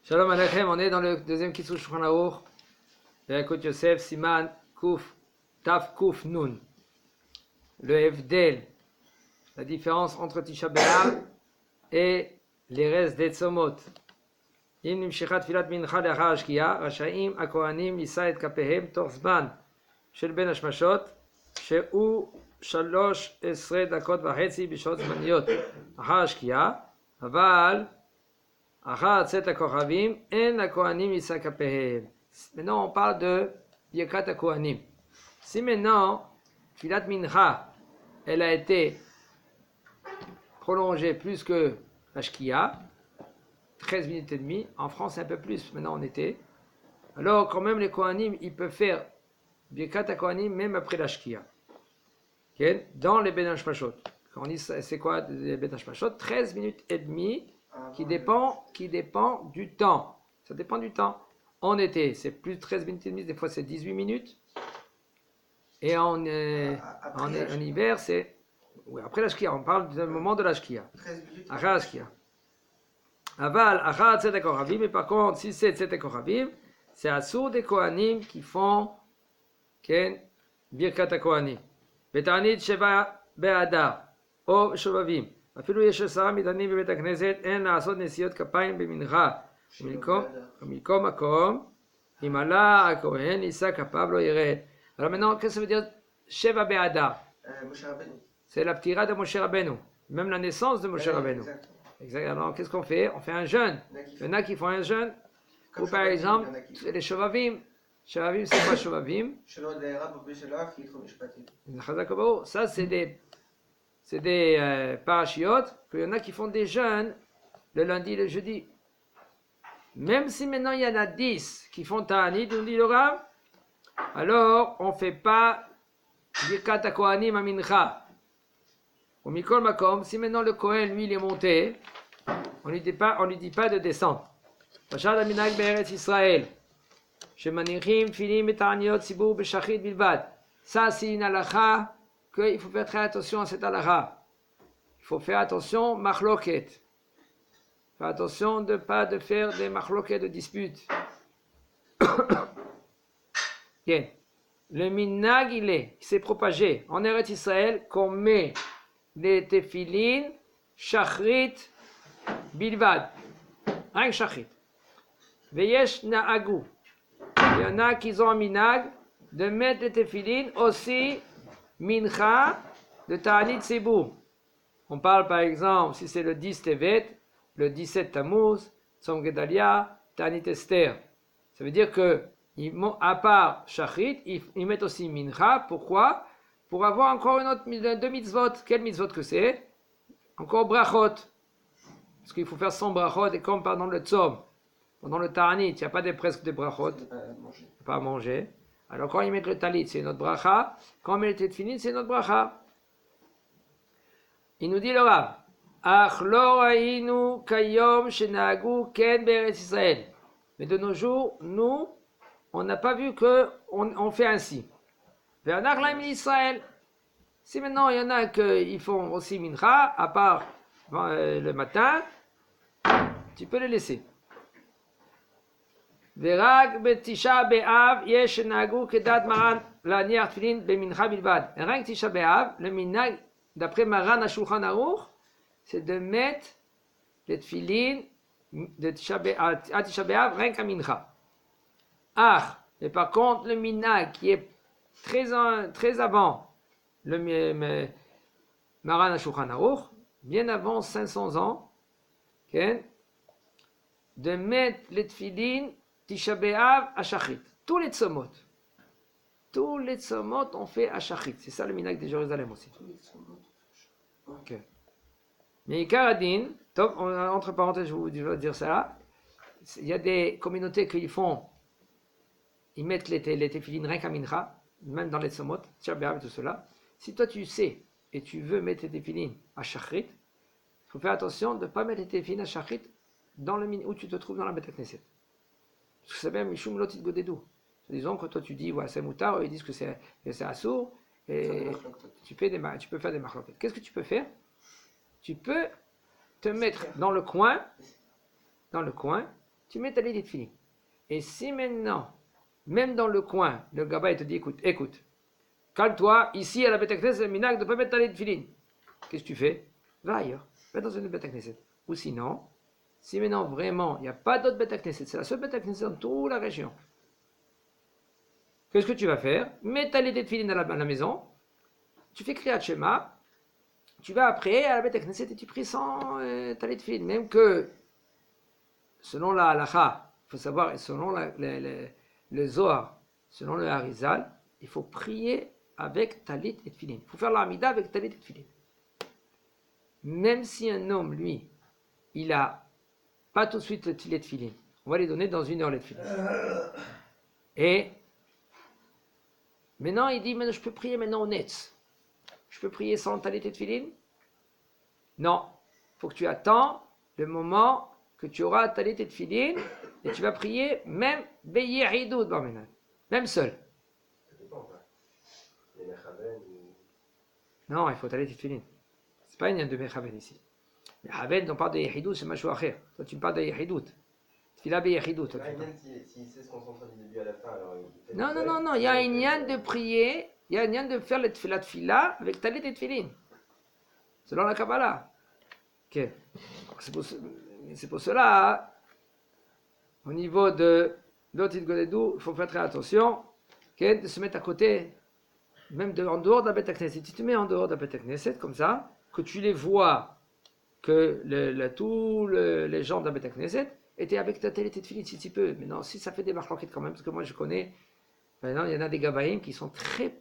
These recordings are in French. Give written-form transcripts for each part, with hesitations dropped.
Shalom Aleichem, on est dans le deuxième Kitzur Shulchan Aruch, Ekut Yosef, Siman, Kuf, Taf, Kuf, Nun. Le Evdel, la différence entre Tisha B'Av et les restes des Tzomot. Im nimshechat filat mincha le'achar hashkiya, rasha'im hakohanim lisa et kapehem toch zman shel ben hashmashot, she'u 13 דקות וחצי בשעות זמניות אחר השקיעה, אבל אחר צאת הכוכבים אין הכהנים יישא כפיהם. Maintenant on parle de Birkat HaKohanim. Si maintenant Filat Mincha elle a été prolongée plus que la Shkia, 13 minutes et demie, en France c'est un peu plus maintenant en été, alors quand même les Kohanim ils peuvent faire Birkat HaKohanim même après la Shkia. Okay. Dans les Ben Hashmashot. Quand on dit c'est quoi les Ben Hashmashot? 13 minutes et demie qui dépend du temps. Ça dépend du temps. En été, c'est plus de 13 minutes et demie, des fois c'est 18 minutes. Et en hiver, c'est... Oui, après la Shkia, on parle du moment de la Shkia. Après la Shkia. Aval, Achar Tzedek Kohavim, mais par contre, si c'est Tzedek Kohavim, c'est Asur des Kohanim qui font Birkat HaKohanim. בתענית שבע באדר או שובבים אפילו יש 10 מדנים בבית הכנסת אין לעשות נשיאות כפיים במנחה ומקום מקום אם עלה הכהן נישא כפיו לא ירד. Alors maintenant qu'est-ce que ça veut dire שבע באדר? C'est la ptira de Moshe Rabbeinu, même la naissance de Moshe Rabbeinu. Alors qu'est-ce qu'on fait? On fait un jeûne. Il y en a qui font un jeûne, ou par exemple les shovavim. Shovavim, c'est quoi Shovavim? Ça, c'est des parachiotes, qu'il y en a qui font des jeûnes le lundi et le jeudi. Même si maintenant il y en a 10 qui font Ta'anit, nous dit le Rav, alors on ne fait pas Birkat HaKohanim à Mincha. Au Mikol Makom, si maintenant le Kohen, lui, il est monté, on lui dit pas de descendre. Pashad Aminag Be'eretz Israël. Ça, c'est une halakha qu'il faut faire très attention à cette halakha. Il faut faire attention, machloket. Faire attention de ne pas faire des machloket de disputes. Okay. Le minag, il s'est propagé en Eretz Israël qu'on met les tefilin, shachrit, bilvad. Rien que shachrit. Veyesh na'agu. Il y en a qui ont un minag de mettre les tefilin aussi mincha de ta'anit seboum. On parle par exemple, si c'est le 10 Tevet, le 17 Tammuz, Tzom Gedalia, ta'anit Esther. Ça veut dire que, à part shachrit, ils mettent aussi mincha. Pourquoi? Pour avoir encore une autre deux mitzvot. Quelle mitzvot que c'est? Encore brachot. Parce qu'il faut faire 100 brachot, et comme pendant le tzom, pendant le ta'anit, il n'y a pas presque de brachot, pas à manger. Alors quand ils mettent le talit, c'est notre bracha. Quand on met le tefilin, c'est notre bracha. Il nous dit le Rav, Ach lo raïnu kayom shenagu ken be'eretz Israël. Mais de nos jours, nous, on n'a pas vu qu'on fait ainsi. Ve'anach laim Israël. Si maintenant il y en a qui font aussi mincha, à part le matin, tu peux les laisser. ורק בתשעה באב יש שנהגו כדת מרן להניח תפילין במנחה בלבד. רק תשעה באב, le minag, d'après Maran à Shulchan Aruch, c'est de mettre les tefilin à Tisha B'Av rien qu'à mincha. Ah, mais par contre le minag qui est très avant le Maran à Shulchan Aruch, bien avant 500 ans, okay, de mettre les tefilin Tisha B'Av à Shachrit. Tous les tzomot on fait à Shachrit. C'est ça le minag de Jérusalem aussi. Okay. Mais Ikaradin, entre parenthèses, je vais dire ça là. Il y a des communautés qui ils mettent les tefilin rien qu'à mincha, même dans les tzomot, Tisha B'Av et tout cela. Si toi tu sais et tu veux mettre tes tefilin à Shachrit, il faut faire attention de ne pas mettre tes tefilin à Shachrit dans le où tu te trouves dans la Beth Knesset. Parce que c'est même Mishum Lotit Godedou. Disons que toi tu dis, ouais, c'est moutar, ils disent que c'est assour, et tu peux faire des marloquettes. Qu'est-ce que tu peux faire? Tu peux te mettre dans le coin, tu mets talit et tefilin. Et si maintenant, même dans le coin, le gabay te dit, écoute, calme-toi, ici à la Beth Knesset, le minag de ne pas mettre talit et tefilin. Qu'est-ce que tu fais? Va ailleurs, va dans une Beth Knesset. Ou sinon, si maintenant vraiment, il n'y a pas d'autre Beth Knesset, c'est la seule Beth Knesset dans toute la région. Qu'est-ce que tu vas faire? Mets talit et tefilin à la maison, tu fais Kriyat Shema, tu vas après à la Beth Knesset et tu pries sans talit et tefilin. Même que, selon la halacha, il faut savoir, et selon le Zohar, selon le Harizal, il faut prier avec talit et tefilin. Il faut faire l'amida avec talit et tefilin. Même si un homme, lui, il a pas tout de suite le talit et tefilin, on va lui donner dans 1 heure les tefilin. Et maintenant, il dit, mais je peux prier maintenant au Netz. Je peux prier sans talit et tefilin? Non. Il faut que tu attends le moment que tu auras talit et tefilin et tu vas prier même beyehidout barmenan, même seul. Ça dépend, les mechaven Non, il faut talit et tefilin. C'est pas une de mechaven ici. Mechaven, on parle de yehidout, c'est machou acher. Toi, tu me parles de yehidout. Tefila beyehidout. s'il sait se concentrer du début à la fin, alors il fait Non. Il y a un yan de prier, il y a un yan de faire la tefila avec talit et tefilin. Selon la Kabbalah. Ok. C'est pour cela, au niveau de l'Otit Godedou, il faut faire très attention de se mettre à côté, même en dehors de la Beth Knesset. Si tu te mets en dehors de la Beth Knesset, comme ça, que tu les vois, que tous les gens de la Beth Knesset étaient avec ta télé tefilin si tu peux. Mais non, si ça fait des marloquettes quand même, parce que moi je connais, maintenant il y en a des gabaïm qui sont très.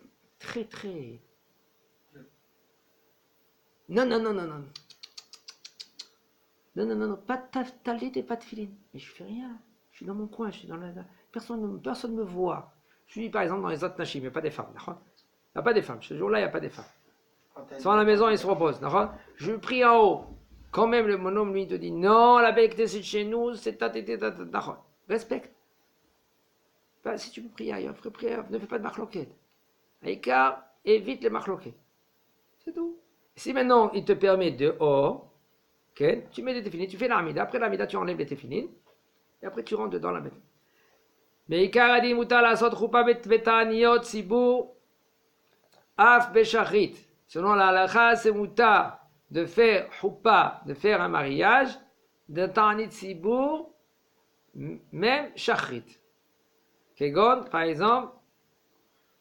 Non, pas de talit et pas de filine. Mais je fais rien. Je suis dans mon coin, je suis dans personne ne me voit. Je suis par exemple dans les autres nashim, il n'y a pas des femmes. Il n'y a pas des femmes. Ce jour-là, il n'y a pas des femmes. Ils sont à la maison, ils se reposent. Je prie en haut. Quand même, le monhomme, lui, te dit non, la Beth Knesset chez nous, c'est ta. Respecte. Si tu peux prier ailleurs, fais prière, ne fais pas de marloquette. Car évite les marloquettes. C'est tout. Si maintenant, il te permet dehors, okay, tu mets des téfilines, tu fais l'amida, après l'amida, tu enlèves les téfilines, et après tu rentres dedans la maison. Mais Ikaradi muta la sot choupa betaniot sibur af beshachrit. Selon la halakha, c'est muta de faire choupa, de faire un mariage, de tanit sibur, même shachrit. Kegon, par exemple,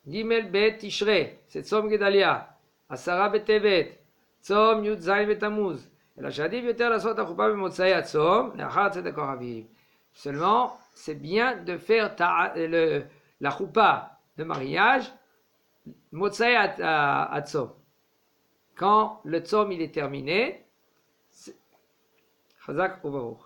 Gimel bet Tishrei, c'est Tzom Gedalia, Asara betevet, Tzom Yud Zayin betamuz. אלא שעדיף יותר לעשות החופה במוצאי הצום, לאחר צדק אביב. Seulement, c'est bien de faire la choupa de mariage, motzai à tzom. Quand le tzom il est terminé, chazak ou baruch.